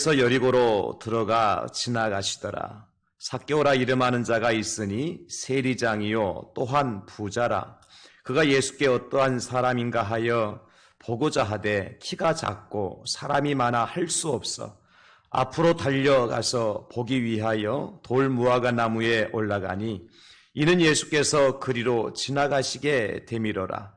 그래서 여리고로 들어가 지나가시더라. 삭개오라 이름하는 자가 있으니 세리장이요 또한 부자라. 그가 예수께 어떠한 사람인가 하여 보고자 하되 키가 작고 사람이 많아 할 수 없어 앞으로 달려가서 보기 위하여 돌무화과 나무에 올라가니 이는 예수께서 그리로 지나가시게 되미러라.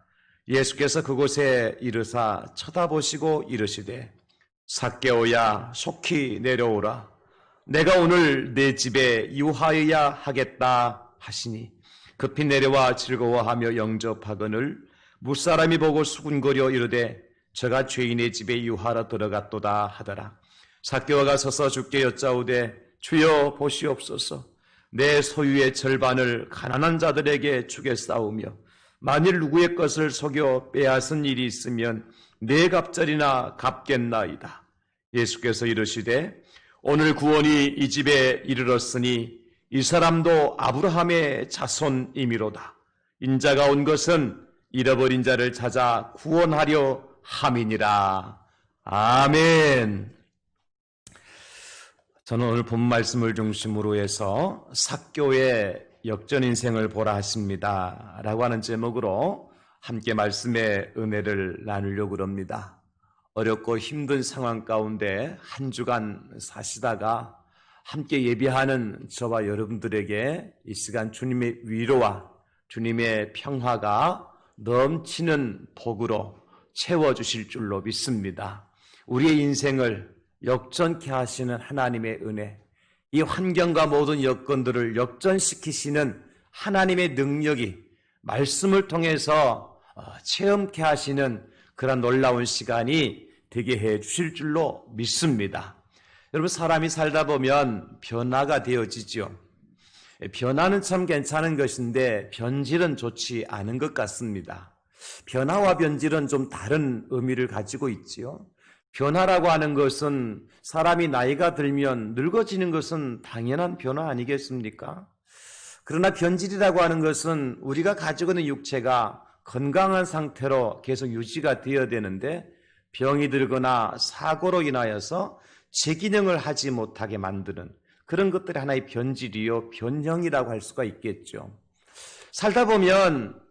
예수께서 그곳에 이르사 쳐다보시고 이르시되 삭개오야 속히 내려오라. 내가 오늘 내 집에 유하여야 하겠다 하시니 급히 내려와 즐거워하며 영접하거늘 무사람이 보고 수군거려 이르되 저가 죄인의 집에 유하러 들어갔도다 하더라. 삭개오가 서서 주께 여짜오되 주여 보시옵소서. 내 소유의 절반을 가난한 자들에게 주겠사오며 만일 누구의 것을 속여 빼앗은 일이 있으면 네 갑절이나 갚겠나이다. 예수께서 이르시되 오늘 구원이 이 집에 이르렀으니 이 사람도 아브라함의 자손이미로다. 인자가 온 것은 잃어버린 자를 찾아 구원하려 함이니라. 아멘. 저는 오늘 본 말씀을 중심으로 해서 삭개오의 역전인생을 보라 하십니다 라고 하는 제목으로 함께 말씀의 은혜를 나누려고 합니다. 어렵고 힘든 상황 가운데 한 주간 사시다가 함께 예배하는 저와 여러분들에게 이 시간 주님의 위로와 주님의 평화가 넘치는 복으로 채워주실 줄로 믿습니다. 우리의 인생을 역전케 하시는 하나님의 은혜, 이 환경과 모든 여건들을 역전시키시는 하나님의 능력이 말씀을 통해서 체험케 하시는 그런 놀라운 시간이 되게 해 주실 줄로 믿습니다. 여러분, 사람이 살다 보면 변화가 되어지죠. 변화는 참 괜찮은 것인데 변질은 좋지 않은 것 같습니다. 변화와 변질은 좀 다른 의미를 가지고 있지요. 변화라고 하는 것은 사람이 나이가 들면 늙어지는 것은 당연한 변화 아니겠습니까? 그러나 변질이라고 하는 것은 우리가 가지고 있는 육체가 건강한 상태로 계속 유지가 되어야 되는데 병이 들거나 사고로 인하여서 제 기능을 하지 못하게 만드는 그런 것들이 하나의 변질이요, 변형이라고 할 수가 있겠죠. 살다 보면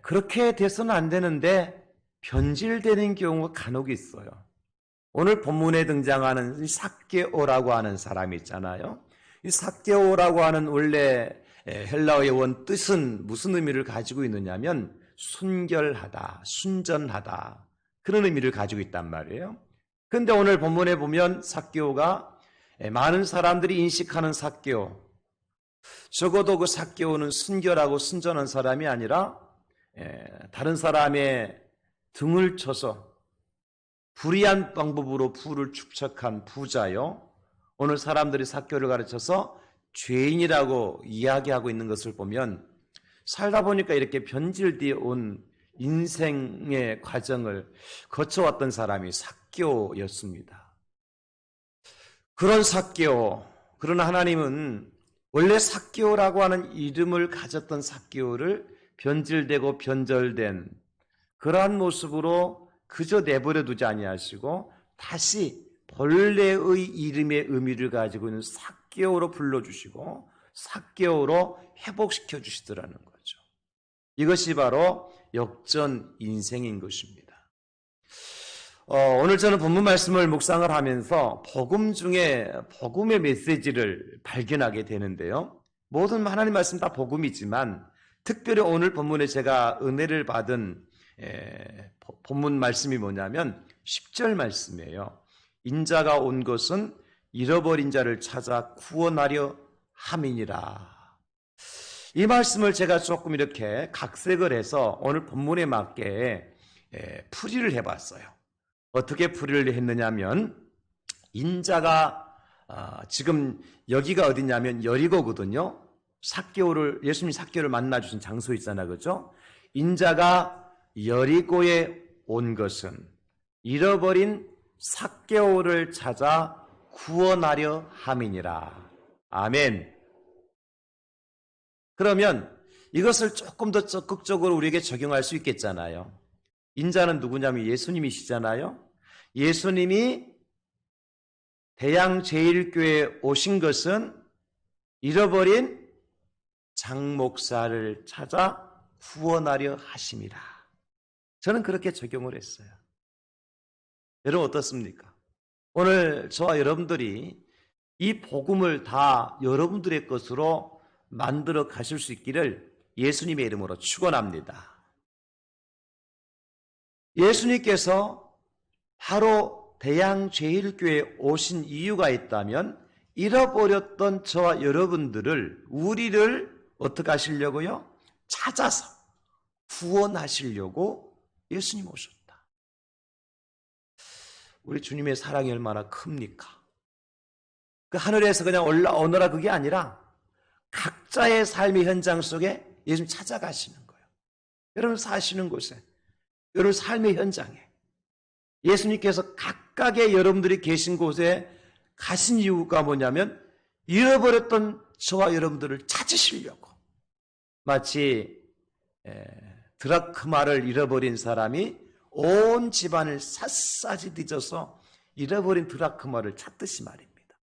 그렇게 돼서는 안 되는데 변질되는 경우가 간혹 있어요. 오늘 본문에 등장하는 이 삭개오라고 하는 사람이 있잖아요. 이 삭개오라고 하는 원래 헬라어의 원 뜻은 무슨 의미를 가지고 있느냐면 순결하다, 순전하다 그런 의미를 가지고 있단 말이에요. 그런데 오늘 본문에 보면 삭개오가 많은 사람들이 인식하는 삭개오, 적어도 그 삭개오는 순결하고 순전한 사람이 아니라 다른 사람의 등을 쳐서 불의한 방법으로 부를 축적한 부자요. 오늘 사람들이 삭개오를 가르쳐서 죄인이라고 이야기하고 있는 것을 보면 살다 보니까 이렇게 변질되어 온 인생의 과정을 거쳐왔던 사람이 삭개오였습니다. 그런 삭개오, 그러나 하나님은 원래 삭개오라고 하는 이름을 가졌던 삭개오를 변질되고 변절된 그러한 모습으로 그저 내버려 두지 아니하시고 다시 본래의 이름의 의미를 가지고 있는 삭개오로 불러주시고 삭개오로 회복시켜 주시더라는 거죠. 이것이 바로 역전 인생인 것입니다. 오늘 저는 본문 말씀을 묵상을 하면서 복음 중에 복음의 메시지를 발견하게 되는데요. 모든 하나님 말씀 다 복음이지만 특별히 오늘 본문에 제가 은혜를 받은 본문 말씀이 뭐냐면 10절 말씀이에요. 인자가 온 것은 잃어버린 자를 찾아 구원하려 함이니라. 이 말씀을 제가 조금 이렇게 각색을 해서 오늘 본문에 맞게 풀이를 해봤어요. 어떻게 풀이를 했느냐면 인자가 지금 여기가 어디냐면 여리고거든요. 예수님이 삭개오를 만나주신 장소 있잖아요. 그죠? 인자가 여리고에 온 것은 잃어버린 삭개오를 찾아 구원하려 함이니라. 아멘. 그러면 이것을 조금 더 적극적으로 우리에게 적용할 수 있겠잖아요. 인자는 누구냐면 예수님이시잖아요. 예수님이 대양제일교회에 오신 것은 잃어버린 장 목사를 찾아 구원하려 하심이라. 저는 그렇게 적용을 했어요. 여러분 어떻습니까? 오늘 저와 여러분들이 이 복음을 다 여러분들의 것으로 만들어 가실 수 있기를 예수님의 이름으로 축원합니다. 예수님께서 바로 대양제일교회에 오신 이유가 있다면 잃어버렸던 저와 여러분들을, 우리를 어떻게 하시려고요? 찾아서 구원하시려고 예수님 오셨다. 우리 주님의 사랑이 얼마나 큽니까? 그 하늘에서 그냥 올라오느라 그게 아니라 각자의 삶의 현장 속에 예수님 찾아가시는 거예요. 여러분 사시는 곳에, 여러분 삶의 현장에 예수님께서 각각의 여러분들이 계신 곳에 가신 이유가 뭐냐면 잃어버렸던 저와 여러분들을 찾으시려고. 마치 드라크마를 잃어버린 사람이 온 집안을 샅샅이 뒤져서 잃어버린 드라크마를 찾듯이 말입니다.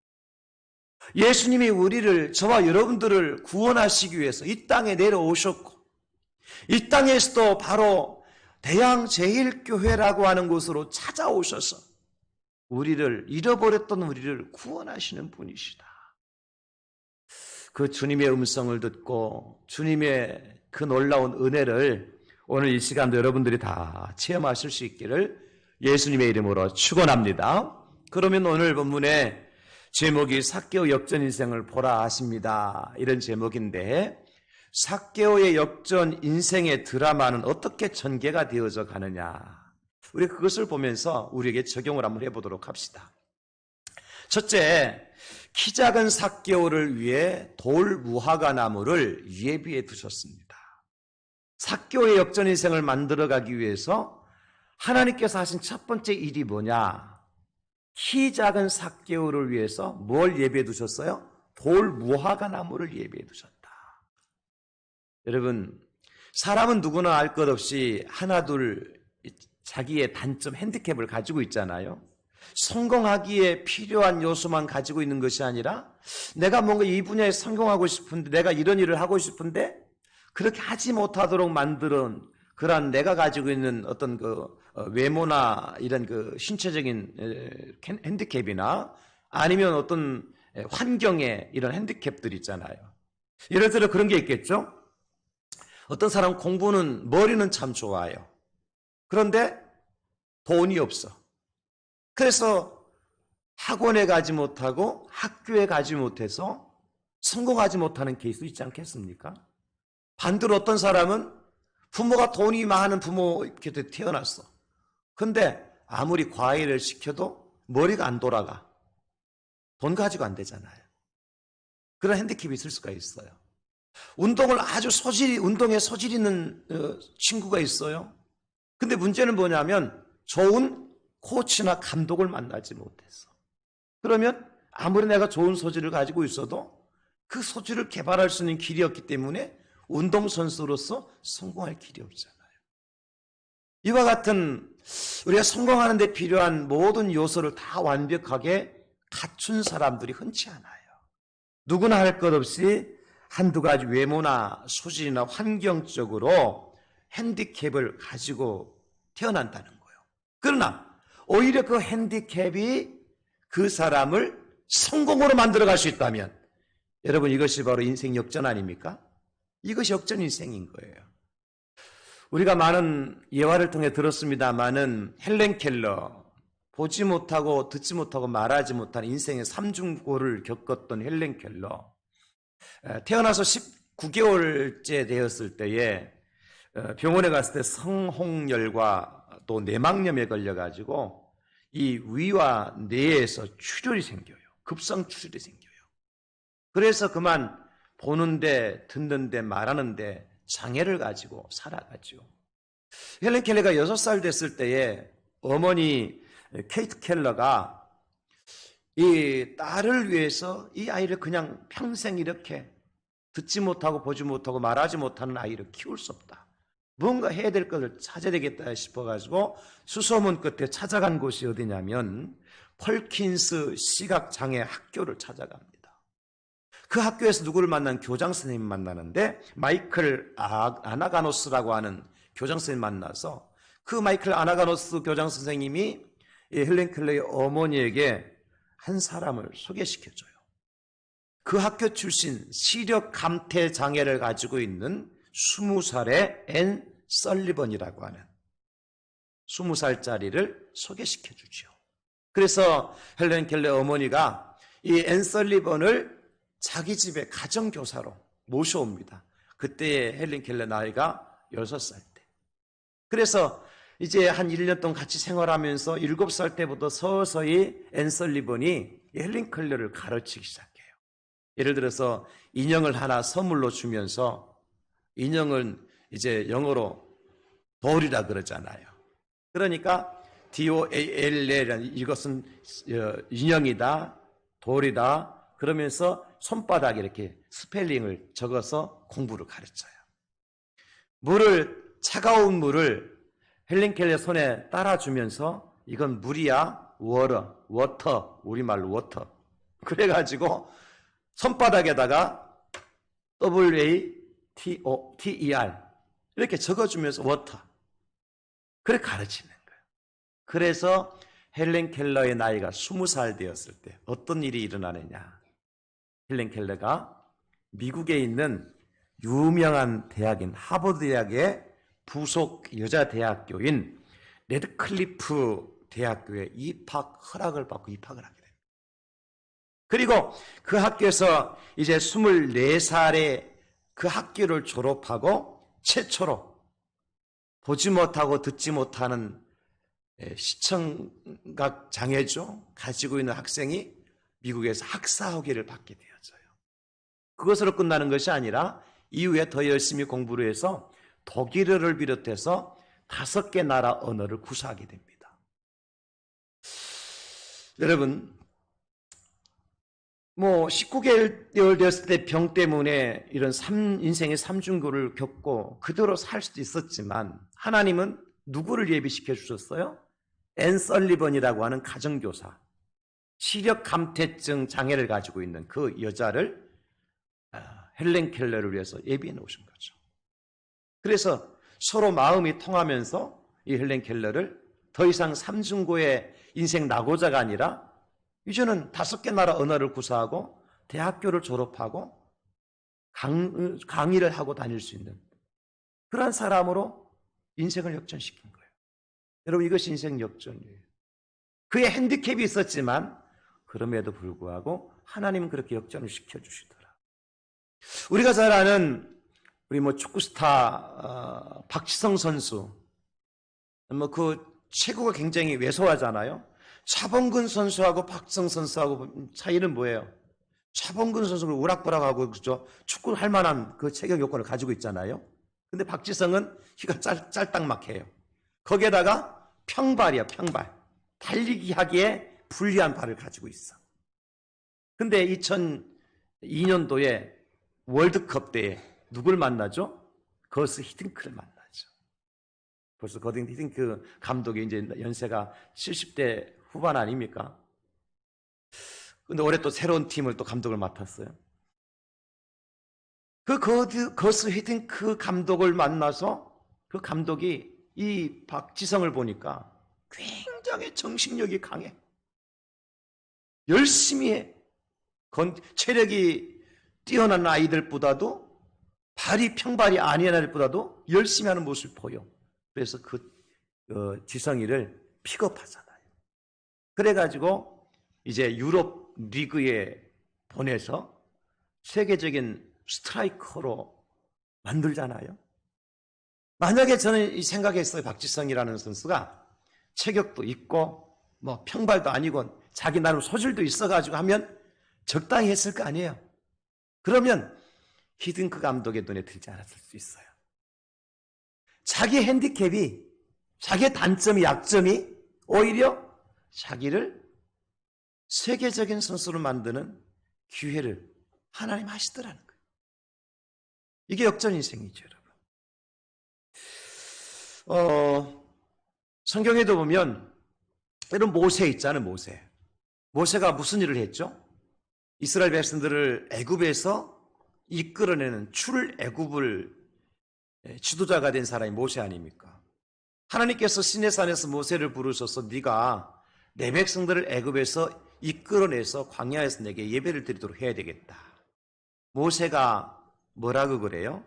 예수님이 우리를, 저와 여러분들을 구원하시기 위해서 이 땅에 내려오셨고, 이 땅에서도 바로 대양제일교회라고 하는 곳으로 찾아오셔서 우리를, 잃어버렸던 우리를 구원하시는 분이시다. 그 주님의 음성을 듣고 주님의 그 놀라운 은혜를 오늘 이 시간도 여러분들이 다 체험하실 수 있기를 예수님의 이름으로 축원합니다. 그러면 오늘 본문의 제목이 삭개오 역전 인생을 보라 하십니다. 이런 제목인데, 삭개오의 역전 인생의 드라마는 어떻게 전개가 되어져 가느냐, 우리 그것을 보면서 우리에게 적용을 한번 해보도록 합시다. 첫째, 키 작은 삭개오를 위해 돌 무화과 나무를 예비해 두셨습니다. 삭개오의 역전 인생을 만들어가기 위해서 하나님께서 하신 첫 번째 일이 뭐냐? 키 작은 삭개오를 위해서 뭘 예비해 두셨어요? 돌 무화과 나무를 예비해 두셨다. 여러분, 사람은 누구나 알 것 없이 하나둘 자기의 단점, 핸디캡을 가지고 있잖아요. 성공하기에 필요한 요소만 가지고 있는 것이 아니라 내가 뭔가 이 분야에 성공하고 싶은데, 내가 이런 일을 하고 싶은데 그렇게 하지 못하도록 만드는 그러한 내가 가지고 있는 어떤 그 외모나 이런 그 신체적인 핸디캡이나 아니면 어떤 환경의 이런 핸디캡들 있잖아요. 예를 들어 그런 게 있겠죠. 어떤 사람 공부는, 머리는 참 좋아요. 그런데 돈이 없어. 그래서 학원에 가지 못하고 학교에 가지 못해서 성공하지 못하는 케이스 있지 않겠습니까? 반대로 어떤 사람은 부모가 돈이 많은 부모 이렇게 태어났어. 근데 아무리 과외를 시켜도 머리가 안 돌아가. 돈 가지고 안 되잖아요. 그런 핸디캡이 있을 수가 있어요. 운동을 아주 운동에 소질 있는 친구가 있어요. 근데 문제는 뭐냐면 좋은 코치나 감독을 만나지 못했어. 그러면 아무리 내가 좋은 소질을 가지고 있어도 그 소질을 개발할 수 있는 길이 없기 때문에 운동선수로서 성공할 길이 없잖아요. 이와 같은 우리가 성공하는 데 필요한 모든 요소를 다 완벽하게 갖춘 사람들이 흔치 않아요. 누구나 할 것 없이 한두 가지 외모나 소질이나 환경적으로 핸디캡을 가지고 태어난다는 거예요. 그러나 오히려 그 핸디캡이 그 사람을 성공으로 만들어 갈 수 있다면, 여러분 이것이 바로 인생 역전 아닙니까? 이것이 역전 인생인 거예요. 우리가 많은 예화를 통해 들었습니다마는 헬렌 켈러, 보지 못하고 듣지 못하고 말하지 못한 인생의 삼중고를 겪었던 헬렌 켈러, 태어나서 19개월째 되었을 때에 병원에 갔을 때 성홍열과 또 내막염에 걸려가지고 이 위와 뇌에서 출혈이 생겨요. 급성 출혈이 생겨요. 그래서 그만 보는데, 듣는데, 말하는데 장애를 가지고 살아가죠. 헬렌 켈러가 6살 됐을 때에 어머니 케이트 켈러가 이 딸을 위해서 이 아이를 그냥 평생 이렇게 듣지 못하고 보지 못하고 말하지 못하는 아이를 키울 수 없다. 뭔가 해야 될 것을 찾아야 되겠다 싶어가지고 수소문 끝에 찾아간 곳이 어디냐면 펄킨스 시각장애 학교를 찾아갑니다. 그 학교에서 누구를 만난 교장 선생님을 만나는데 마이클 아나가노스라고 하는 교장 선생님 만나서 그 마이클 아나가노스 교장 선생님이 헬렌 켈러의 어머니에게 한 사람을 소개시켜줘요. 그 학교 출신 시력 감퇴 장애를 가지고 있는 20살의 앤 설리번이라고 하는 20살짜리를 소개시켜주죠. 그래서 헬렌 켈러 어머니가 이 앤 설리번을 자기 집에 가정교사로 모셔옵니다. 그때 헬렌 켈러 나이가 6살 때. 그래서 이제 한 1년 동안 같이 생활하면서 7살 때부터 서서히 앤 설리번이 헬렌 켈러를 가르치기 시작해요. 예를 들어서 인형을 하나 선물로 주면서 인형은 이제 영어로 돌이라 그러잖아요. 그러니까 DOAL이라는 이것은 인형이다, 돌이다 그러면서 손바닥에 이렇게 스펠링을 적어서 공부를 가르쳐요. 차가운 물을 헬렌 켈러 손에 따라주면서 이건 물이야, 워터, 우리말로 워터. 그래가지고 손바닥에다가 WATER 이렇게 적어주면서 워터. 그래 가르치는 거예요. 그래서 헬렌 켈러의 나이가 20살 되었을 때 어떤 일이 일어나느냐. 헬렌 켈러가 미국에 있는 유명한 대학인 하버드 대학의 부속 여자 대학교인 레드클리프 대학교에 입학 허락을 받고 입학을 하게 됩니다. 그리고 그 학교에서 이제 24살에 그 학교를 졸업하고 최초로 보지 못하고 듣지 못하는 시청각 장애죠. 가지고 있는 학생이 미국에서 학사학위를 받게 되어져요. 그것으로 끝나는 것이 아니라 이후에 더 열심히 공부를 해서 독일어를 비롯해서 5개 나라 언어를 구사하게 됩니다. 여러분, 19개월 되었을 때 병 때문에 이런 인생의 삼중고를 겪고 그대로 살 수도 있었지만 하나님은 누구를 예비시켜 주셨어요? 앤 설리번이라고 하는 가정교사, 시력 감퇴증 장애를 가지고 있는 그 여자를 헬렌 켈러를 위해서 예비해 놓으신 거죠. 그래서 서로 마음이 통하면서 이 헬렌 켈러를 더 이상 삼중고의 인생 낙오자가 아니라 이제는 5개 나라 언어를 구사하고 대학교를 졸업하고 강의를 하고 다닐 수 있는 그러한 사람으로 인생을 역전시킨 거예요. 여러분, 이것이 인생 역전이에요. 그의 핸디캡이 있었지만 그럼에도 불구하고 하나님은 그렇게 역전을 시켜주시더라. 우리가 잘 아는 우리 축구 스타 박지성 선수, 그 체구가 굉장히 왜소하잖아요. 차범근 선수하고 박지성 선수하고 차이는 뭐예요? 차범근 선수는 우락부락하고 그죠? 축구를 할 만한 그 체격 요건을 가지고 있잖아요. 근데 박지성은 키가 짤딱막해요. 거기에다가 평발이야, 평발. 달리기 하기에 불리한 발을 가지고 있어. 근데 2002년도에 월드컵 때에 누굴 만나죠? 거스 히딩크를 만나죠. 벌써 거스 히딩크 감독이 이제 연세가 70대 후반 아닙니까? 근데 올해 또 새로운 팀을 또 감독을 맡았어요. 그 거스 히딩크 감독을 만나서 그 감독이 이 박지성을 보니까 굉장히 정신력이 강해. 열심히 해. 체력이 뛰어난 아이들보다도 발이 평발이 아닌 아이들보다도 열심히 하는 모습을 보여. 그래서 지성이를 픽업하잖아요. 그래가지고 이제 유럽 리그에 보내서 세계적인 스트라이커로 만들잖아요. 만약에 저는 이 생각했어요. 박지성이라는 선수가 체격도 있고 평발도 아니고 자기 나름 소질도 있어가지고 하면 적당히 했을 거 아니에요. 그러면 히딩크 감독의 눈에 들지 않았을 수 있어요. 자기 핸디캡이, 자기의 단점이, 약점이 오히려 자기를 세계적인 선수로 만드는 기회를 하나님 하시더라는 거예요. 이게 역전 인생이죠, 여러분. 성경에도 보면 이런 모세 있잖아요, 모세. 모세가 무슨 일을 했죠? 이스라엘 백성들을 애굽에서 이끌어내는 출애굽을 지도자가 된 사람이 모세 아닙니까? 하나님께서 시내산에서 모세를 부르셔서 네가 내 백성들을 애굽에서 이끌어내서 광야에서 내게 예배를 드리도록 해야 되겠다. 모세가 뭐라고 그래요?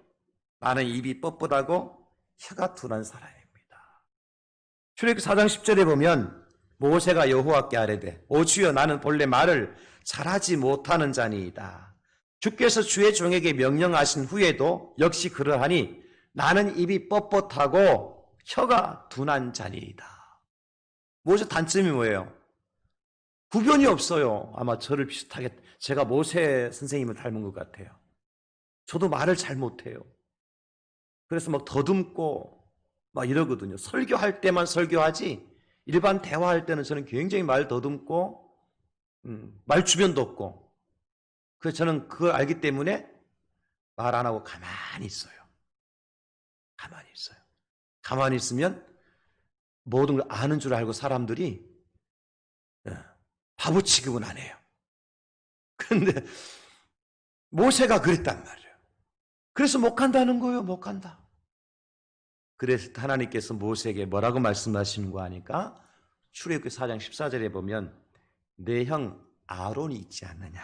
나는 입이 뻣뻣하고 혀가 둔한 사람입니다. 출애굽 4장 10절에 보면 모세가 여호와께 아뢰되 오 주여 나는 본래 말을 잘하지 못하는 자니이다. 주께서 주의 종에게 명령하신 후에도 역시 그러하니 나는 입이 뻣뻣하고 혀가 둔한 자니이다. 모세 단점이 뭐예요? 구변이 없어요. 아마 저를 비슷하게 제가 모세 선생님을 닮은 것 같아요. 저도 말을 잘 못해요. 그래서 막 더듬고 막 이러거든요. 설교할 때만 설교하지 일반 대화할 때는 저는 굉장히 말 더듬고 말 주변도 없고 그래서 저는 그걸 알기 때문에 말 안 하고 가만히 있어요. 가만히 있어요. 가만히 있으면 모든 걸 아는 줄 알고 사람들이 바보 취급은 안 해요. 그런데 모세가 그랬단 말이에요. 그래서 못 간다는 거예요. 못 간다. 그래서 하나님께서 모세에게 뭐라고 말씀하시는 거 아니까 출애굽기 4장 14절에 보면 내 형 아론이 있지 않느냐.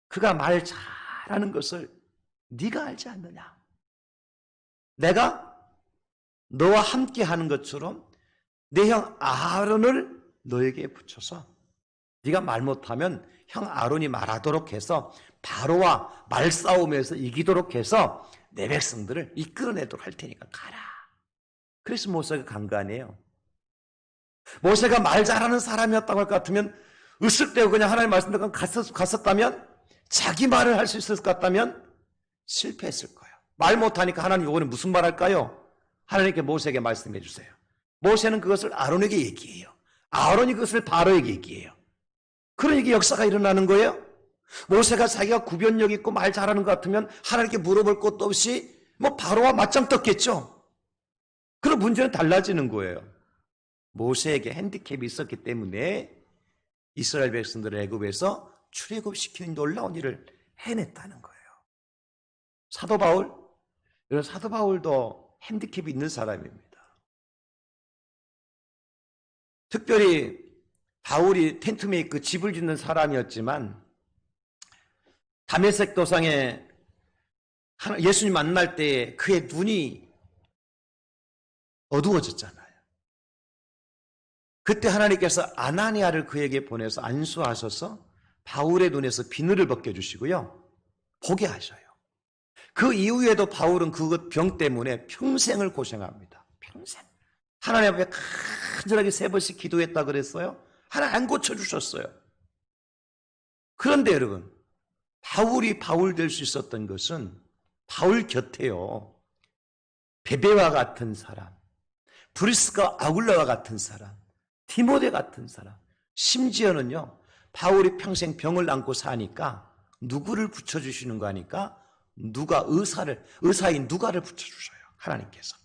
그가 말 잘하는 것을 네가 알지 않느냐. 내가 너와 함께 하는 것처럼 내 형 아론을 너에게 붙여서 네가 말 못하면 형 아론이 말하도록 해서 바로와 말싸움에서 이기도록 해서 내 백성들을 이끌어내도록 할 테니까 가라. 그래서 모세가 간 거 아니에요. 모세가 말 잘하는 사람이었다고 할 것 같으면 으쓱대고 그냥 하나님 말씀대로 갔었다면 자기 말을 할 수 있을 것 같다면 실패했을 거예요. 말 못하니까 하나님 이번에 무슨 말 할까요? 하나님께 모세에게 말씀해 주세요. 모세는 그것을 아론에게 얘기해요. 아론이 그것을 바로에게 얘기해요. 그런 얘기 역사가 일어나는 거예요. 모세가 자기가 구변력 있고 말 잘하는 것 같으면 하나님께 물어볼 것도 없이 바로와 맞짱 떴겠죠. 그런 문제는 달라지는 거예요. 모세에게 핸디캡이 있었기 때문에 이스라엘 백성들을 애굽에서 출애굽시키는 놀라운 일을 해냈다는 거예요. 사도 바울, 이런 사도 바울도 핸디캡이 있는 사람입니다. 특별히 바울이 텐트메이크 집을 짓는 사람이었지만 다메섹 도상에 예수님 만날 때 그의 눈이 어두워졌잖아요. 그때 하나님께서 아나니아를 그에게 보내서 안수하셔서 바울의 눈에서 비늘을 벗겨주시고요. 보게 하셔요. 그 이후에도 바울은 그 병 때문에 평생을 고생합니다. 평생. 하나님 앞에 간절하게 3번씩 기도했다 그랬어요. 하나님 안 고쳐주셨어요. 그런데 여러분, 바울이 바울 될 수 있었던 것은 바울 곁에요. 베베와 같은 사람, 브리스가 아굴라와 같은 사람, 디모데 같은 사람, 심지어는요, 바울이 평생 병을 안고 사니까 누구를 붙여주시는 거 아니까 의사인 누가를 붙여주셔요. 하나님께서.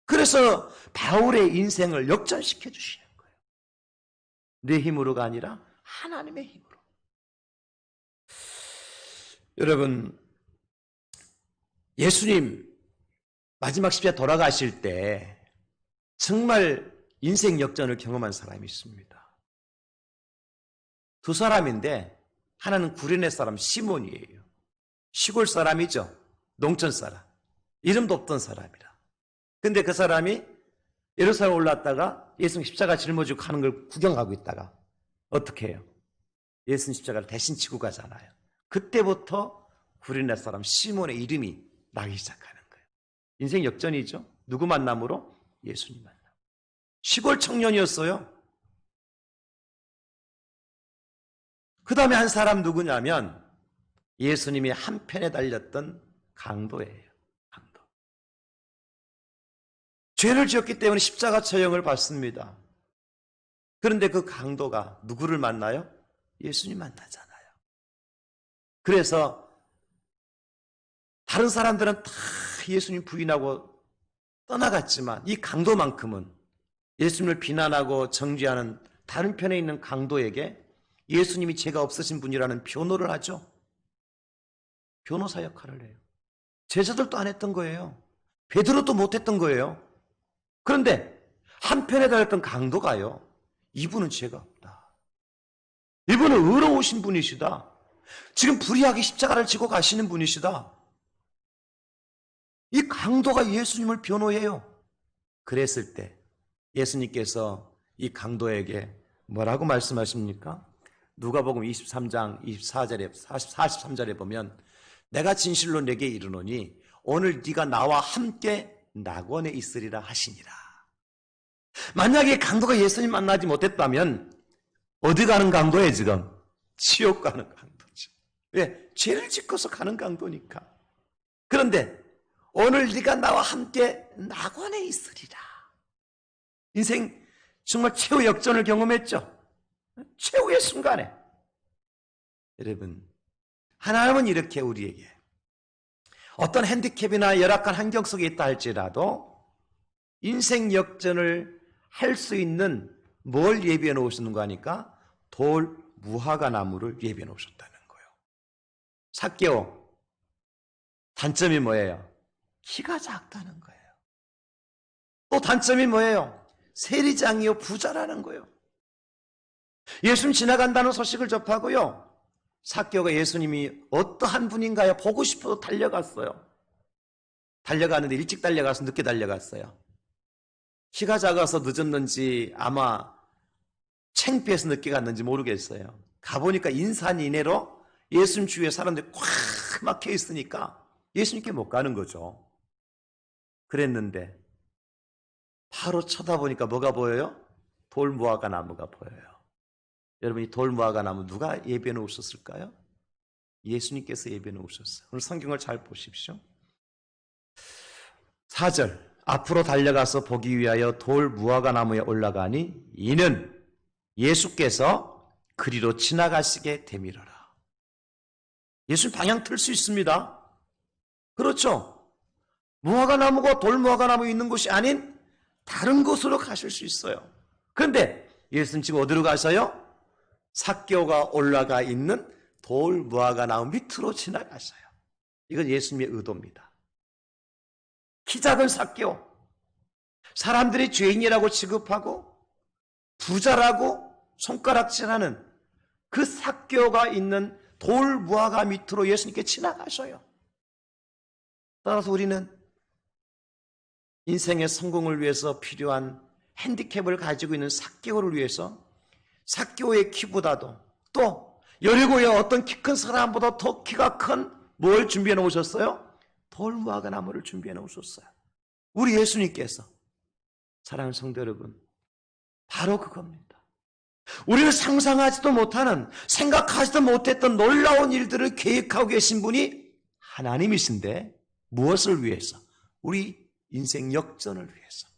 그래서 바울의 인생을 역전시켜 주시는 거예요. 내 힘으로가 아니라 하나님의 힘으로. 여러분, 예수님 마지막 십자가에 돌아가실 때 정말 인생 역전을 경험한 사람이 있습니다. 2 사람인데 하나는 구레네 사람 시몬이에요. 시골 사람이죠. 농촌 사람. 이름도 없던 사람이라. 근데 그 사람이 예루살렘 올랐다가 예수님 십자가 짊어지고 가는 걸 구경하고 있다가 어떻게 해요? 예수님 십자가를 대신 지고 가잖아요. 그때부터 구레네 사람 시몬의 이름이 나기 시작하는 거예요. 인생 역전이죠. 누구 만남으로? 예수님 만남. 시골 청년이었어요. 그 다음에 한 사람 누구냐면 예수님이 한편에 달렸던 강도예요. 강도. 죄를 지었기 때문에 십자가 처형을 받습니다. 그런데 그 강도가 누구를 만나요? 예수님 만나잖아요. 그래서 다른 사람들은 다 예수님 부인하고 떠나갔지만 이 강도만큼은 예수님을 비난하고 정죄하는 다른 편에 있는 강도에게 예수님이 죄가 없으신 분이라는 변호를 하죠. 변호사 역할을 해요. 제자들도 안 했던 거예요. 베드로도 못했던 거예요. 그런데 한편에 달렸던 강도가요, 이분은 죄가 없다. 이분은 의로우신 분이시다. 지금 불의하게 십자가를 지고 가시는 분이시다. 이 강도가 예수님을 변호해요. 그랬을 때 예수님께서 이 강도에게 뭐라고 말씀하십니까? 누가복음 23장 24절에 43절에 보면 내가 진실로 내게 이르노니 오늘 네가 나와 함께 낙원에 있으리라 하시니라. 만약에 강도가 예수님 만나지 못했다면 어디 가는 강도예요 지금? 지옥 가는 강도죠. 왜? 죄를 짓고서 가는 강도니까. 그런데 오늘 네가 나와 함께 낙원에 있으리라. 인생 정말 최후 역전을 경험했죠. 최후의 순간에. 여러분, 하나님은 이렇게 우리에게 어떤 핸디캡이나 열악한 환경 속에 있다 할지라도 인생 역전을 할 수 있는 뭘 예비해 놓으시는가 하니까 돌 무화과 나무를 예비해 놓으셨다는 거예요. 삭개오, 단점이 뭐예요? 키가 작다는 거예요. 또 단점이 뭐예요? 세리장이요, 부자라는 거예요. 예수님 지나간다는 소식을 접하고요, 삭개오가 예수님이 어떠한 분인가요? 보고 싶어서 달려갔어요. 달려가는데 일찍 달려가서 늦게 달려갔어요. 키가 작아서 늦었는지 아마 창피해서 늦게 갔는지 모르겠어요. 가보니까 인산인해로 예수님 주위에 사람들이 꽉 막혀 있으니까 예수님께 못 가는 거죠. 그랬는데 바로 쳐다보니까 뭐가 보여요? 돌무화과 나무가 보여요. 여러분, 이 돌무화과 나무 누가 예비해 놓으셨을까요? 예수님께서 예비해 놓으셨어요. 오늘 성경을 잘 보십시오. 4절, 앞으로 달려가서 보기 위하여 돌무화과 나무에 올라가니 이는 예수께서 그리로 지나가시게 되밀어라. 예수님 방향 틀 수 있습니다. 그렇죠? 무화과 나무가 돌무화과 나무 있는 곳이 아닌 다른 곳으로 가실 수 있어요. 그런데 예수님 지금 어디로 가셔요? 삭개오가 올라가 있는 돌무화과 나무 밑으로 지나가셔요. 이건 예수님의 의도입니다. 키 작은 삭개오, 사람들이 죄인이라고 취급하고 부자라고 손가락질하는 그 삭개오가 있는 돌무화과 밑으로 예수님께 지나가셔요. 따라서 우리는 인생의 성공을 위해서 필요한 핸디캡을 가지고 있는 삭개오를 위해서 삭개오의 키보다도 또 여리고의 어떤 키 큰 사람보다 더 키가 큰 뭘 준비해 놓으셨어요? 돌무화과 나무를 준비해 놓으셨어요. 우리 예수님께서, 사랑하는 성도 여러분, 바로 그겁니다. 우리는 상상하지도 못하는, 생각하지도 못했던 놀라운 일들을 계획하고 계신 분이 하나님이신데 무엇을 위해서? 우리 인생 역전을 위해서.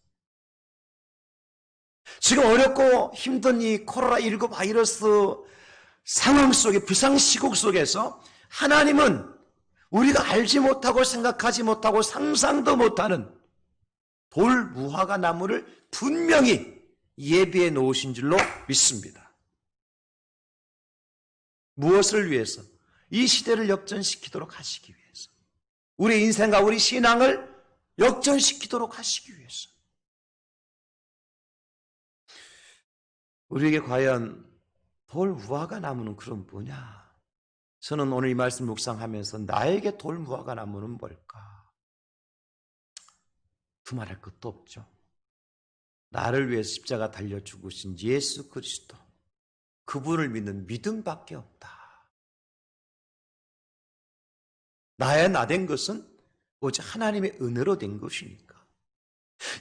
지금 어렵고 힘든 이 코로나19 바이러스 상황 속에, 비상시국 속에서 하나님은 우리가 알지 못하고 생각하지 못하고 상상도 못하는 돌무화과 나무를 분명히 예비해 놓으신 줄로 믿습니다. 무엇을 위해서? 이 시대를 역전시키도록 하시기 위해서. 우리 인생과 우리 신앙을 역전시키도록 하시기 위해서. 우리에게 과연 돌무화과 나무는 그럼 뭐냐? 저는 오늘 이 말씀 묵상하면서 나에게 돌무화과 나무는 뭘까? 두말할 것도 없죠. 나를 위해서 십자가 달려 죽으신 예수 그리스도, 그분을 믿는 믿음밖에 없다. 나의 나 된 것은 오직 하나님의 은혜로 된 것이니까.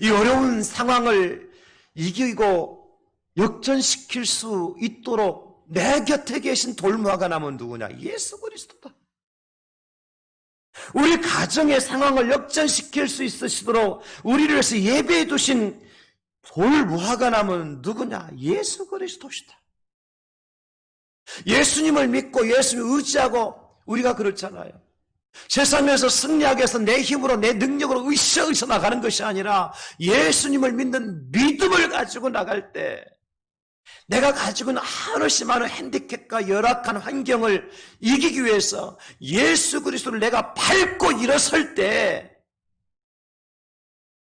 이 어려운 상황을 이기고 역전시킬 수 있도록 내 곁에 계신 돌무화과 나무는 누구냐? 예수 그리스도다. 우리 가정의 상황을 역전시킬 수 있으시도록 우리를 위해서 예배해 두신 돌무화과 나무는 누구냐? 예수 그리스도시다. 예수님을 믿고 예수님을 의지하고 우리가 그렇잖아요. 세상에서 승리하기 위해서 내 힘으로 내 능력으로 으쌰으쌰 나가는 것이 아니라 예수님을 믿는 믿음을 가지고 나갈 때 내가 가지고 있는 한없이 많은 핸디캡과 열악한 환경을 이기기 위해서 예수 그리스도를 내가 밟고 일어설 때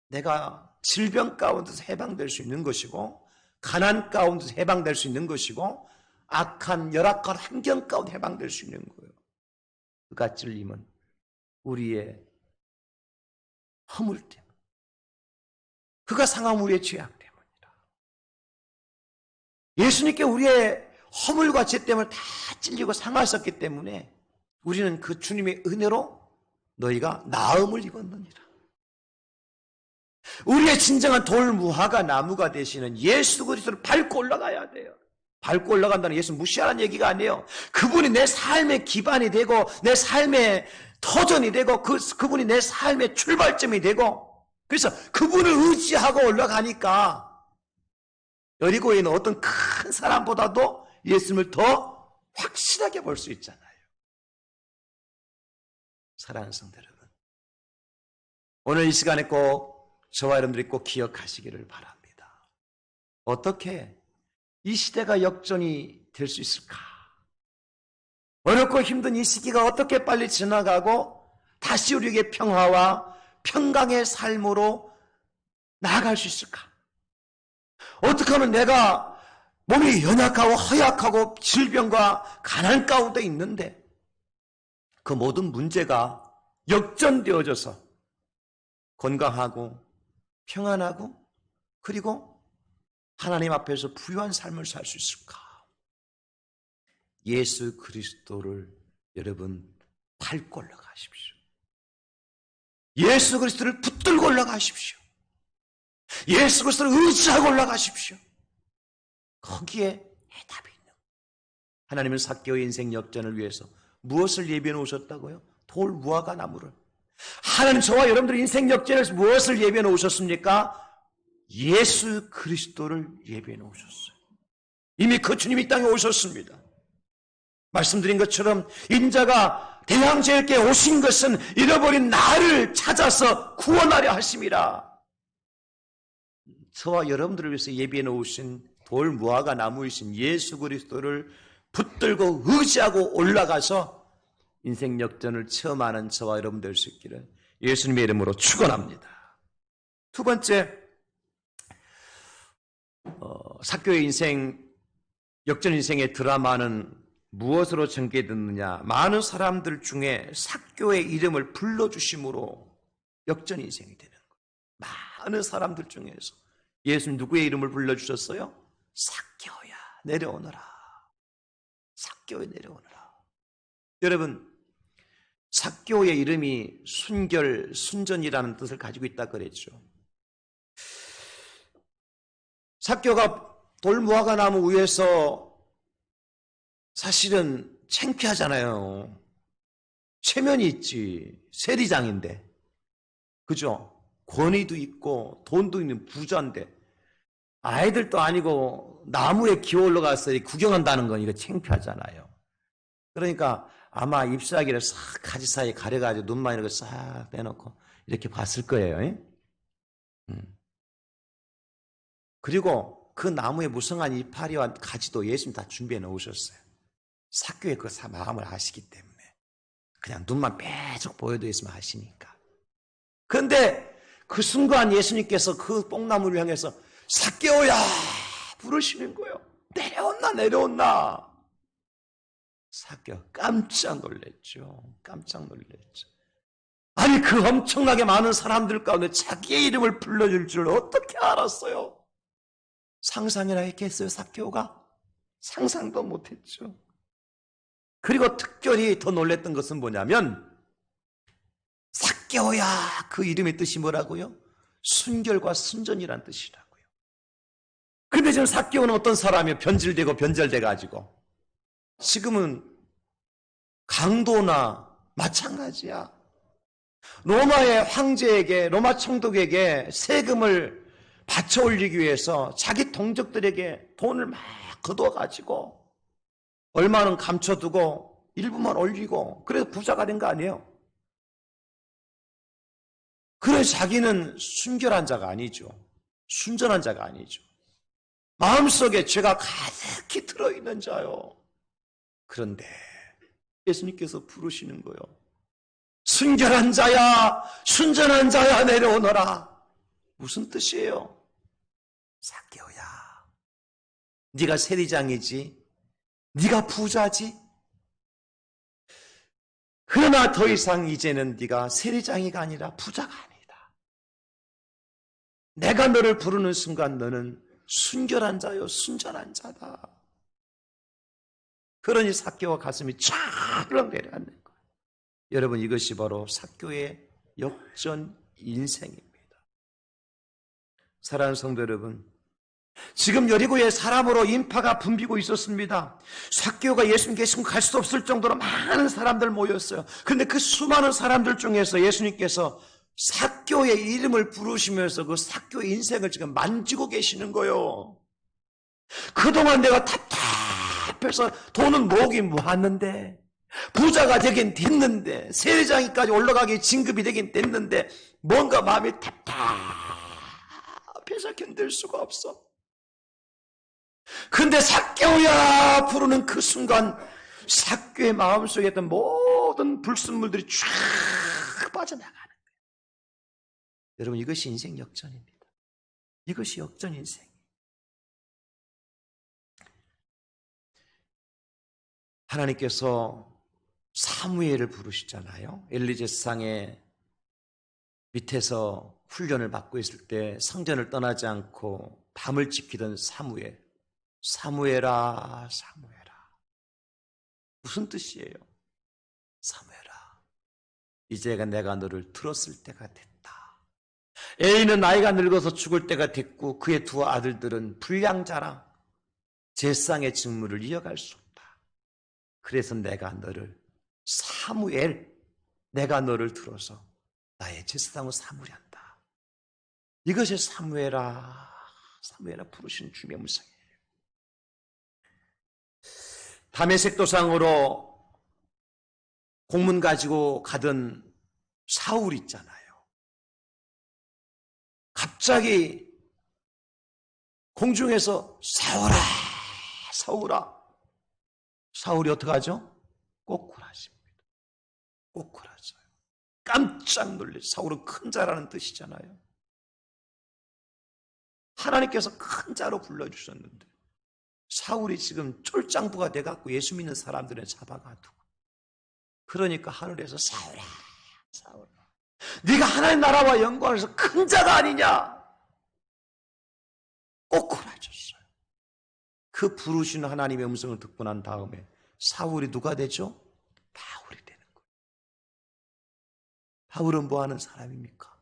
내가 질병 가운데서 해방될 수 있는 것이고, 가난 가운데서 해방될 수 있는 것이고, 악한 열악한 환경 가운데 해방될 수 있는 거예요. 그가 찔림은 우리의 허물 때문, 그가 상함 우리의 죄악 때문이다. 예수님께 우리의 허물과 죄 때문에 다 찔리고 상하셨기 때문에 우리는 그 주님의 은혜로 너희가 나음을 입었느니라. 우리의 진정한 돌무화과 나무가 되시는 예수 그리스도를 밟고 올라가야 돼요. 밟고 올라간다는 예수 무시하라는 얘기가 아니에요. 그분이 내 삶의 기반이 되고 내 삶의 터전이 되고 그분이 내 삶의 출발점이 되고, 그래서 그분을 의지하고 올라가니까 여리고에 있는 어떤 큰 사람보다도 예수님을 더 확실하게 볼 수 있잖아요. 사랑하는 성도 여러분, 오늘 이 시간에 꼭 저와 여러분들이 꼭 기억하시기를 바랍니다. 어떻게 이 시대가 역전이 될 수 있을까? 어렵고 힘든 이 시기가 어떻게 빨리 지나가고 다시 우리에게 평화와 평강의 삶으로 나아갈 수 있을까? 어떻게 하면 내가 몸이 연약하고 허약하고 질병과 가난 가운데 있는데 그 모든 문제가 역전되어져서 건강하고 평안하고 그리고 하나님 앞에서 부유한 삶을 살 수 있을까? 예수 그리스도를 여러분 밟고 올라가십시오. 예수 그리스도를 붙들고 올라가십시오. 예수 그리스도를 의지하고 올라가십시오. 거기에 해답이 있는 거예요. 하나님은 삭개오의 인생 역전을 위해서 무엇을 예비해 놓으셨다고요? 돌 무화과 나무를. 하나님 저와 여러분들의 인생 역전에서 무엇을 예비해 놓으셨습니까? 예수 그리스도를 예비해 놓으셨어요. 이미 그 주님이 이 땅에 오셨습니다. 말씀드린 것처럼 인자가 대항제에게 오신 것은 잃어버린 나를 찾아서 구원하려 하심이라. 저와 여러분들을 위해서 예비해 놓으신 돌 무화과 나무이신 예수 그리스도를 붙들고 의지하고 올라가서 인생 역전을 체험하는 저와 여러분 될 수 있기를 예수님의 이름으로 축원합니다. 두 번째, 삭개오의 인생, 역전 인생의 드라마는 무엇으로 전개됐느냐? 많은 사람들 중에 삭개오의 이름을 불러주심으로 역전 인생이 되는 거예요. 많은 사람들 중에서 예수님 누구의 이름을 불러주셨어요? 삭개오야 내려오너라. 삭개오야 내려오너라. 여러분, 삭개오의 이름이 순결, 순전이라는 뜻을 가지고 있다 그랬죠. 삭개오가 돌무화과 나무 위에서 사실은 창피하잖아요. 체면이 있지. 세리장인데. 그죠? 권위도 있고 돈도 있는 부자인데 아이들도 아니고 나무에 기어 올라가서 구경한다는 건 이거 창피하잖아요. 그러니까 아마 잎사귀를 싹 가지 사이에 가려가지고 눈만 이렇게 싹 빼놓고 이렇게 봤을 거예요. 그리고 그 나무의 무성한 이파리와 가지도 예수님 다 준비해 놓으셨어요. 삭개오의 그 마음을 아시기 때문에 그냥 눈만 빼쭉 보여도 있으면 아시니까. 그런데 그 순간 예수님께서 그 뽕나무를 향해서 삭개오야 부르시는 거예요. 내려온나 내려온나. 삭개오 깜짝 놀랐죠. 깜짝 놀랐죠. 아니 그 엄청나게 많은 사람들 가운데 자기의 이름을 불러줄 줄 어떻게 알았어요? 상상이나 했겠어요? 삭개오가? 상상도 못했죠. 그리고 특별히 더 놀랐던 것은 뭐냐면 삭개오야 그 이름의 뜻이 뭐라고요? 순결과 순전이란 뜻이라고요. 그런데 지금 삭개오는 어떤 사람이에요? 변질되고 변절돼가지고 지금은 강도나 마찬가지야. 로마의 황제에게, 로마 총독에게 세금을 바쳐 올리기 위해서 자기 동족들에게 돈을 막 거둬가지고 얼마는 감춰두고 일부만 올리고 그래서 부자가 된 거 아니에요? 그래서 자기는 순결한 자가 아니죠. 순전한 자가 아니죠. 마음속에 죄가 가득히 들어있는 자요. 그런데 예수님께서 부르시는 거요. 순결한 자야, 순전한 자야, 내려오너라. 무슨 뜻이에요? 삭개오야, 네가 세리장이지, 네가 부자지. 그러나 더 이상 이제는 네가 세리장이가 아니라 부자가 아니다. 내가 너를 부르는 순간 너는 순결한 자요, 순전한 자다. 그러니 삭개오 가슴이 쫙 내려앉는 거예요. 여러분, 이것이 바로 삭개오의 역전 인생입니다. 사랑하는 성도 여러분, 지금 여리고에 사람으로 인파가 붐비고 있었습니다. 삭개오가 예수님 계시면 갈 수 없을 정도로 많은 사람들 모였어요. 그런데 그 수많은 사람들 중에서 예수님께서 삭개오의 이름을 부르시면서 그 삭개오의 인생을 지금 만지고 계시는 거예요. 그동안 내가 답답해서 돈은 모으긴 모았는데, 부자가 되긴 됐는데, 세리장이까지 올라가기 진급이 되긴 됐는데, 뭔가 마음이 답답해서 견딜 수가 없어. 근데 삭개오야 부르는 그 순간 삭개오의 마음속에 있던 모든 불순물들이 쫙 빠져나가는 거예요. 여러분, 이것이 인생 역전입니다. 이것이 역전 인생. 하나님께서 사무엘을 부르시잖아요. 엘리제상의 밑에서 훈련을 받고 있을 때 성전을 떠나지 않고 밤을 지키던 사무엘. 사무엘아, 사무엘아. 무슨 뜻이에요? 사무엘아, 이제가 내가 너를 들었을 때가 됐다. 에이는 나이가 늙어서 죽을 때가 됐고 그의 두 아들들은 불량자라 제상의 직무를 이어갈 수 없다. 그래서 내가 너를 사무엘, 내가 너를 들어서 나의 제사장으로 삼으련다. 이것이 사무엘아, 사무엘아 부르시는 주님의 음성이에요. 다메섹 도상으로 공문 가지고 가던 사울 있잖아요. 갑자기 공중에서 사울아, 사울아. 사울이 어떡하죠? 꼬꾸라집니다. 꼬꾸라져요. 깜짝 놀래. 사울은 큰 자라는 뜻이잖아요. 하나님께서 큰 자로 불러주셨는데 사울이 지금 쫄짱부가 돼갖고 예수 믿는 사람들을 잡아가두고, 그러니까 하늘에서 사울아, 사울아, 네가 하나님 나라와 영광에서 큰 자가 아니냐, 꼬꾸라졌어요. 그 부르시는 하나님의 음성을 듣고 난 다음에 사울이 누가 되죠? 바울이 되는 거예요. 바울은 뭐 하는 사람입니까?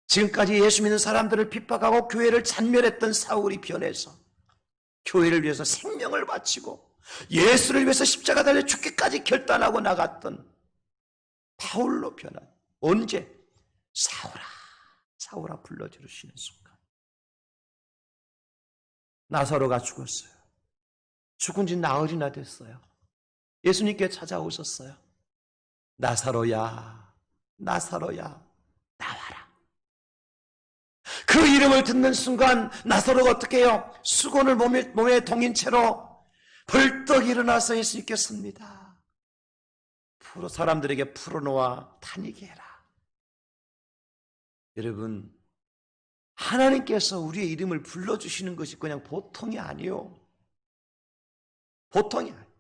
지금까지 예수 믿는 사람들을 핍박하고 교회를 잔멸했던 사울이 변해서 교회를 위해서 생명을 바치고 예수를 위해서 십자가 달려 죽기까지 결단하고 나갔던 바울로 변한, 언제? 사울아, 사울아 불러주시는 순간. 나사로가 죽었어요. 죽은 지 나흘이나 됐어요. 예수님께 찾아오셨어요. 나사로야, 나사로야, 나와라. 그 이름을 듣는 순간 나사로가 어떻게 해요? 수건을 몸에 동인 채로 벌떡 일어나서 예수님께 섭니다. 사람들에게 풀어놓아 다니게 해라. 여러분, 하나님께서 우리의 이름을 불러주시는 것이 그냥 보통이 아니에요. 보통이 아니에요.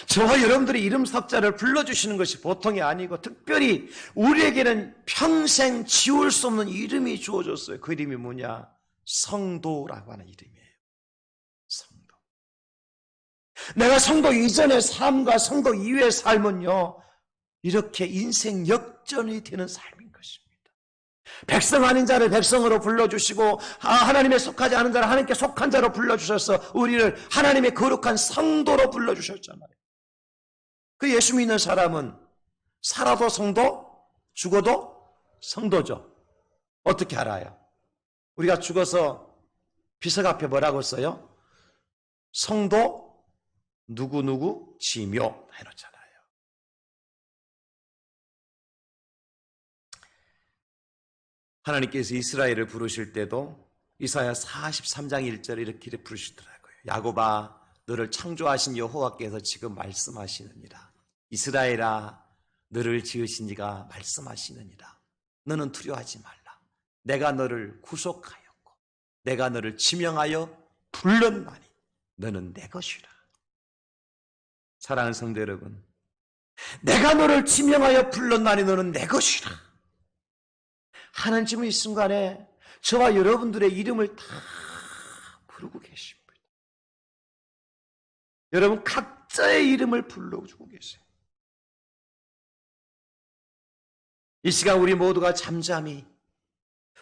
저와 여러분들의 이름 석자를 불러주시는 것이 보통이 아니고, 특별히 우리에게는 평생 지울 수 없는 이름이 주어졌어요. 그 이름이 뭐냐? 성도라고 하는 이름이에요. 성도. 내가 성도 이전의 삶과 성도 이후의 삶은요, 이렇게 인생 역전이 되는 삶인 것입니다. 백성 아닌 자를 백성으로 불러주시고, 하나님에 속하지 않은 자를 하나님께 속한 자로 불러주셔서 우리를 하나님의 거룩한 성도로 불러주셨잖아요. 그 예수 믿는 사람은 살아도 성도, 죽어도 성도죠. 어떻게 알아요? 우리가 죽어서 비석 앞에 뭐라고 써요? 성도 누구누구 지묘 해놓잖아요. 하나님께서 이스라엘을 부르실 때도 이사야 43장 1절에 이렇게 부르시더라고요. 야곱아, 너를 창조하신 여호와께서 지금 말씀하시느니라. 이스라엘아, 너를 지으신 이가 말씀하시느니라. 너는 두려워하지 말라. 내가 너를 구속하였고 내가 너를 지명하여 불렀나니 너는 내 것이라. 사랑하는 성도 여러분, 내가 너를 지명하여 불렀나니 너는 내 것이라. 하나님은 이 순간에 저와 여러분들의 이름을 다 부르고 계십니다. 여러분 각자의 이름을 불러주고 계세요. 이 시간 우리 모두가 잠잠히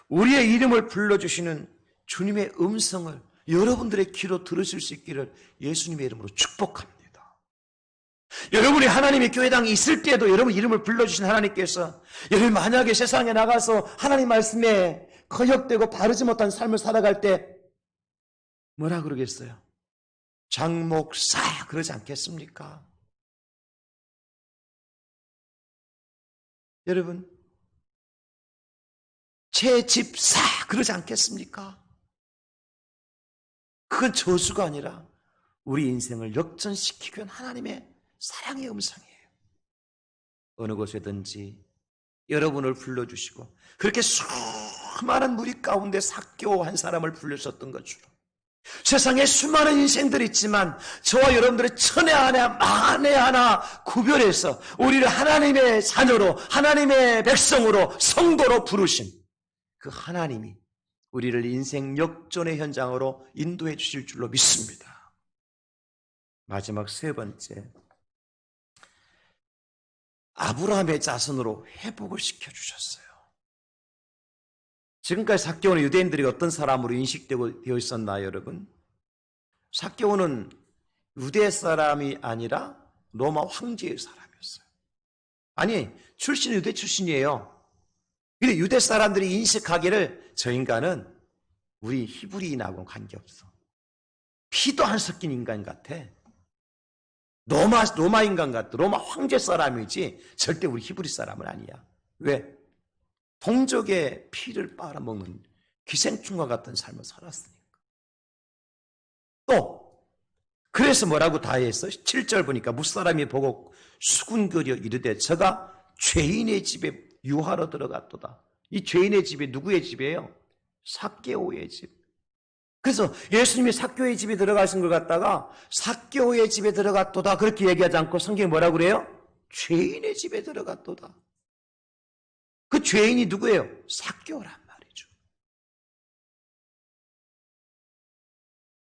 우리의 이름을 불러주시는 주님의 음성을 여러분들의 귀로 들으실 수 있기를 예수님의 이름으로 축복합니다. 여러분이 하나님의 교회당에 있을 때에도 여러분 이름을 불러주신 하나님께서 여러분 만약에 세상에 나가서 하나님 말씀에 거역되고 바르지 못한 삶을 살아갈 때 뭐라 그러겠어요? 장목사 그러지 않겠습니까? 여러분 제 집사 그러지 않겠습니까? 그건 저주가 아니라 우리 인생을 역전시키기 위한 하나님의 사랑의 음성이에요. 어느 곳에든지 여러분을 불러주시고 그렇게 수많은 무리 가운데 삭개오 한 사람을 불러셨던 것처럼 세상에 수많은 인생들이 있지만 저와 여러분들의 천에 하나 만에 하나 구별해서 우리를 하나님의 자녀로 하나님의 백성으로 성도로 부르신 그 하나님이 우리를 인생 역전의 현장으로 인도해 주실 줄로 믿습니다. 마지막 세 번째, 아브라함의 자손으로 회복을 시켜주셨어요. 지금까지 삭개오는 유대인들이 어떤 사람으로 인식되어 있었나요, 여러분? 삭개오는 유대 사람이 아니라 로마 황제의 사람이었어요. 아니, 출신은 유대 출신이에요. 근데 유대 사람들이 인식하기를 저 인간은 우리 히브리인하고는 관계없어. 피도 안 섞인 인간 같아. 로마 인간 같아. 로마 황제 사람이지 절대 우리 히브리 사람은 아니야. 왜? 동족의 피를 빨아먹는 기생충과 같은 삶을 살았으니까. 또 그래서 뭐라고 다했어? 7절 보니까 무사람이 보고 수군거려 이르되 저가 죄인의 집에 유하러 들어갔도다. 이 죄인의 집이 누구의 집이에요? 삭개오의 집. 그래서 예수님이 삭개오의 집에 들어가신 걸 갖다가 삭개오의 집에 들어갔도다 그렇게 얘기하지 않고 성경이 뭐라고 그래요? 죄인의 집에 들어갔도다. 그 죄인이 누구예요? 삭개오란 말이죠.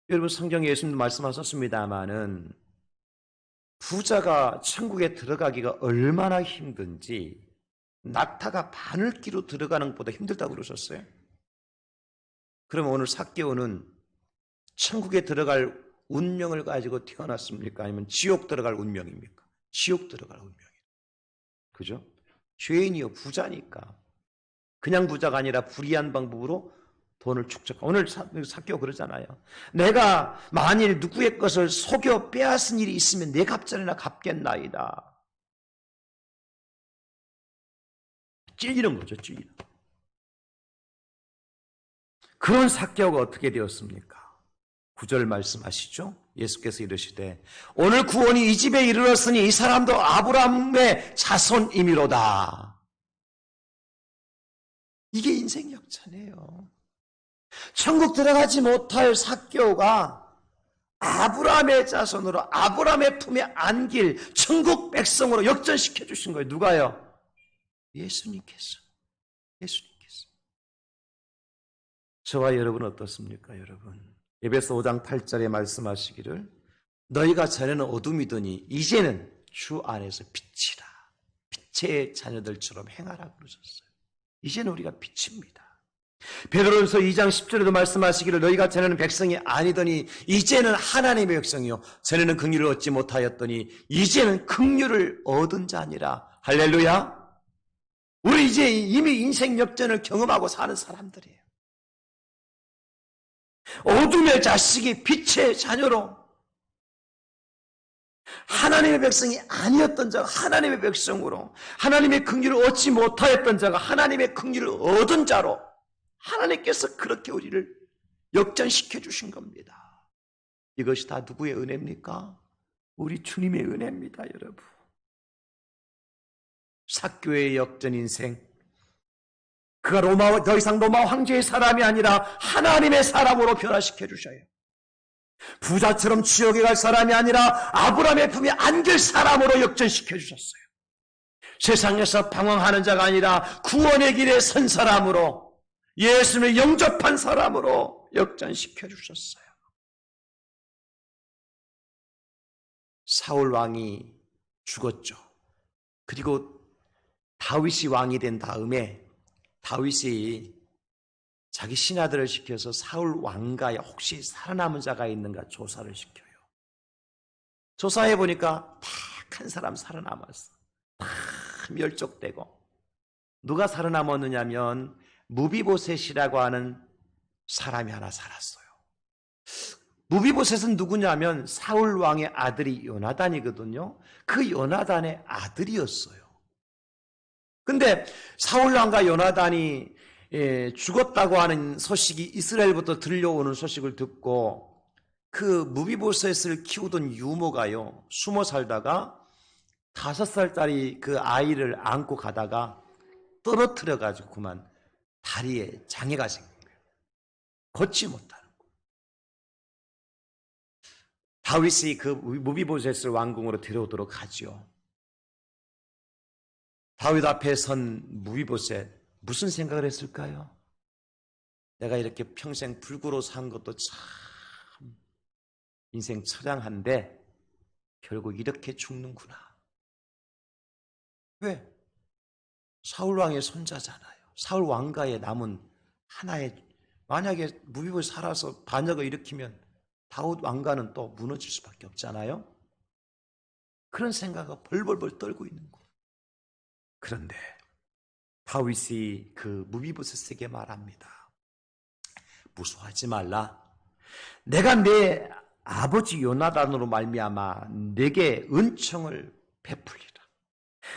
여러분 성경에 예수님도 말씀하셨습니다마는 부자가 천국에 들어가기가 얼마나 힘든지 낙타가 바늘기로 들어가는 것보다 힘들다고 그러셨어요. 그럼 오늘 삭개오는 천국에 들어갈 운명을 가지고 태어났습니까? 아니면 지옥 들어갈 운명입니까? 지옥 들어갈 운명이에요. 그죠? 죄인이요 부자니까 그냥 부자가 아니라 불의한 방법으로 돈을 축적하고 오늘 삭개오 그러잖아요. 내가 만일 누구의 것을 속여 빼앗은 일이 있으면 내 갑절이나 갚겠나이다. 찔리는 거죠. 찔리는 거. 그런 삭개오가 어떻게 되었습니까? 9절 말씀하시죠. 예수께서 이르시되 오늘 구원이 이 집에 이르렀으니 이 사람도 아브라함의 자손이미로다. 이게 인생 역전이에요. 천국 들어가지 못할 삭개오가 아브라함의 자손으로 아브라함의 품에 안길 천국 백성으로 역전시켜 주신 거예요. 누가요? 예수님께서. 저와 여러분은 어떻습니까? 여러분 에베소 5장 8절에 말씀하시기를 너희가 전에는 어둠이더니 이제는 주 안에서 빛이라. 빛의 자녀들처럼 행하라 그러셨어요. 이제는 우리가 빛입니다. 베드로전서 2장 10절에도 말씀하시기를 너희가 전에는 백성이 아니더니 이제는 하나님의 백성이요 전에는 긍휼을 얻지 못하였더니 이제는 긍휼을 얻은 자니라. 할렐루야. 우리 이제 이미 인생 역전을 경험하고 사는 사람들이에요. 어둠의 자식이 빛의 자녀로 하나님의 백성이 아니었던 자가 하나님의 백성으로 하나님의 긍휼을 얻지 못하였던 자가 하나님의 긍휼을 얻은 자로 하나님께서 그렇게 우리를 역전시켜 주신 겁니다. 이것이 다 누구의 은혜입니까? 우리 주님의 은혜입니다, 여러분. 삭교의 역전 인생. 그가 더 이상 로마 황제의 사람이 아니라 하나님의 사람으로 변화시켜 주셔요. 부자처럼 지옥에 갈 사람이 아니라 아브라함의 품에 안길 사람으로 역전시켜 주셨어요. 세상에서 방황하는 자가 아니라 구원의 길에 선 사람으로, 예수님을 영접한 사람으로 역전시켜 주셨어요. 사울 왕이 죽었죠. 그리고 다윗이 왕이 된 다음에 다윗이 자기 신하들을 시켜서 사울 왕가에 혹시 살아남은 자가 있는가 조사를 시켜요. 조사해 보니까 딱 한 사람 살아남았어. 다 멸족되고. 누가 살아남았느냐면 무비보셋이라고 하는 사람이 하나 살았어요. 무비보셋은 누구냐면 사울 왕의 아들이 요나단이거든요. 그 요나단의 아들이었어요. 근데 사울 왕과 요나단이 죽었다고 하는 소식이 이스라엘부터 들려오는 소식을 듣고 그 무비보셋을 키우던 유모가요, 숨어 살다가 5살짜리 그 아이를 안고 가다가 떨어뜨려가지고 그만 다리에 장애가 생긴 거예요. 걷지 못하는 거예요. 다윗이 그 무비보셋을 왕궁으로 데려오도록 하죠. 다윗 앞에 선 무비보셋 무슨 생각을 했을까요? 내가 이렇게 평생 불구로 산 것도 참 인생 처량한데 결국 이렇게 죽는구나. 왜? 사울 왕의 손자잖아요. 사울 왕가에 남은 하나의, 만약에 무비보셋이 살아서 반역을 일으키면 다윗 왕가는 또 무너질 수밖에 없잖아요. 그런 생각을 벌벌벌 떨고 있는 거예요. 그런데 다윗이 그 무비보셋에게 말합니다. 무서워하지 말라. 내가 내 아버지 요나단으로 말미암아 내게 은총을 베풀리라.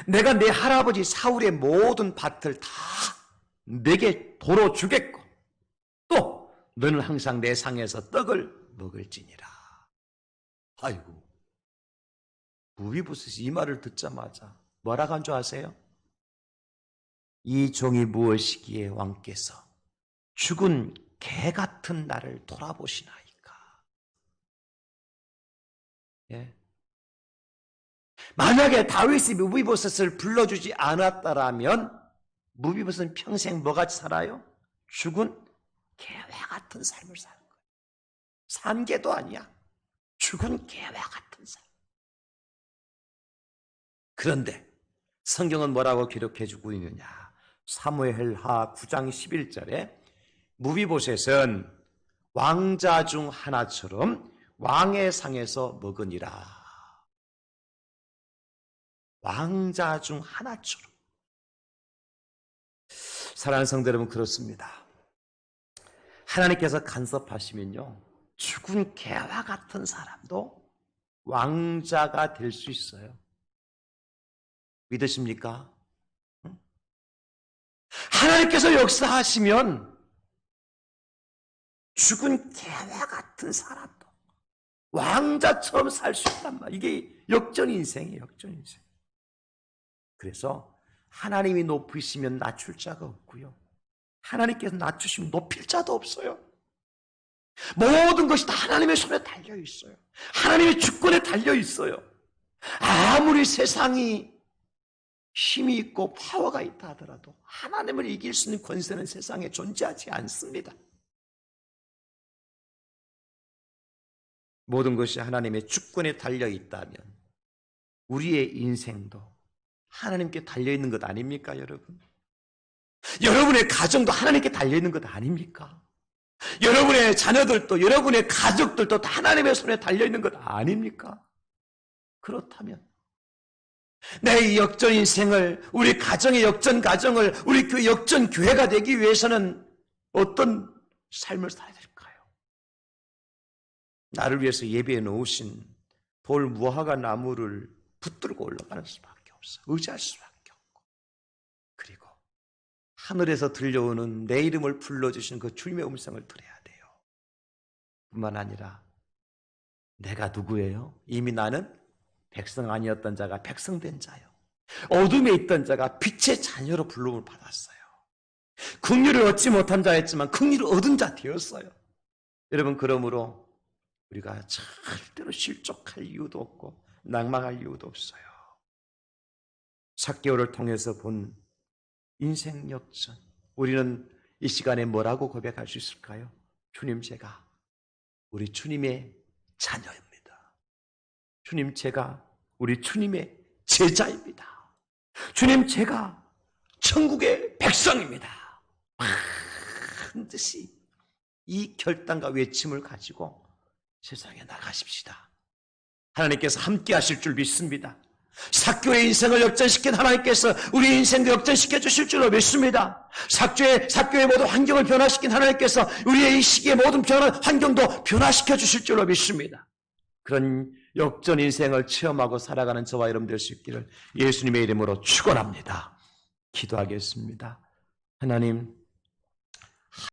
내가 내 할아버지 사울의 모든 밭을 다 내게 도로 주겠고 또 너는 항상 내 상에서 떡을 먹을지니라. 아이고, 무비보셋이 이 말을 듣자마자 뭐라고 한 줄 아세요? 이 종이 무엇이기에 왕께서 죽은 개 같은 나를 돌아보시나이까. 예. 만약에 다윗이 무비보셋을 불러주지 않았다라면 무비보셋은 평생 뭐같이 살아요? 죽은 개와 같은 삶을 사는 거예요. 산 개도 아니야. 죽은 개와 같은 삶. 그런데 성경은 뭐라고 기록해주고 있느냐? 사무엘하 9장 11절에 무비보셋은 왕자 중 하나처럼 왕의 상에서 먹으니라. 왕자 중 하나처럼. 사랑하는 성도 여러분, 그렇습니다. 하나님께서 간섭하시면요, 죽은 개와 같은 사람도 왕자가 될 수 있어요. 믿으십니까? 하나님께서 역사하시면 죽은 개와 같은 사람도 왕자처럼 살 수 있단 말이에요. 이게 역전 인생이에요. 역전 인생. 그래서 하나님이 높이시면 낮출 자가 없고요, 하나님께서 낮추시면 높일 자도 없어요. 모든 것이 다 하나님의 손에 달려 있어요. 하나님의 주권에 달려 있어요. 아무리 세상이 힘이 있고 파워가 있다 하더라도 하나님을 이길 수 있는 권세는 세상에 존재하지 않습니다. 모든 것이 하나님의 주권에 달려 있다면 우리의 인생도 하나님께 달려있는 것 아닙니까, 여러분? 여러분의 가정도 하나님께 달려있는 것 아닙니까? 여러분의 자녀들도, 여러분의 가족들도 다 하나님의 손에 달려있는 것 아닙니까? 그렇다면 내 역전 인생을, 우리 가정의 역전 가정을, 우리 교회 역전 교회가 되기 위해서는 어떤 삶을 살아야 될까요? 나를 위해서 예비해 놓으신 돌 무화과 나무를 붙들고 올라가는 수밖에 없어. 의지할 수밖에 없고, 그리고 하늘에서 들려오는 내 이름을 불러주신 그 주님의 음성을 들어야 돼요. 뿐만 아니라 내가 누구예요? 이미 나는 백성 아니었던 자가 백성된 자요. 어둠에 있던 자가 빛의 자녀로 부름을 받았어요. 긍휼을 얻지 못한 자였지만 긍휼을 얻은 자 되었어요. 여러분, 그러므로 우리가 절대로 실족할 이유도 없고 낭망할 이유도 없어요. 삭개오를 통해서 본 인생 역전, 우리는 이 시간에 뭐라고 고백할 수 있을까요? 주님, 제가 우리 주님의 자녀입니다. 주님, 제가 우리 주님의 제자입니다. 주님, 제가 천국의 백성입니다. 반드시 이 결단과 외침을 가지고 세상에 나가십시다. 하나님께서 함께 하실 줄 믿습니다. 삭개오의 인생을 역전시킨 하나님께서 우리 인생도 역전시켜 주실 줄로 믿습니다. 삭개오의 모든 환경을 변화시킨 하나님께서 우리의 이 시기의 모든 환경도 변화시켜 주실 줄로 믿습니다. 그런 역전 인생을 체험하고 살아가는 저와 여러분 될 수 있기를 예수님의 이름으로 축원합니다. 기도하겠습니다. 하나님,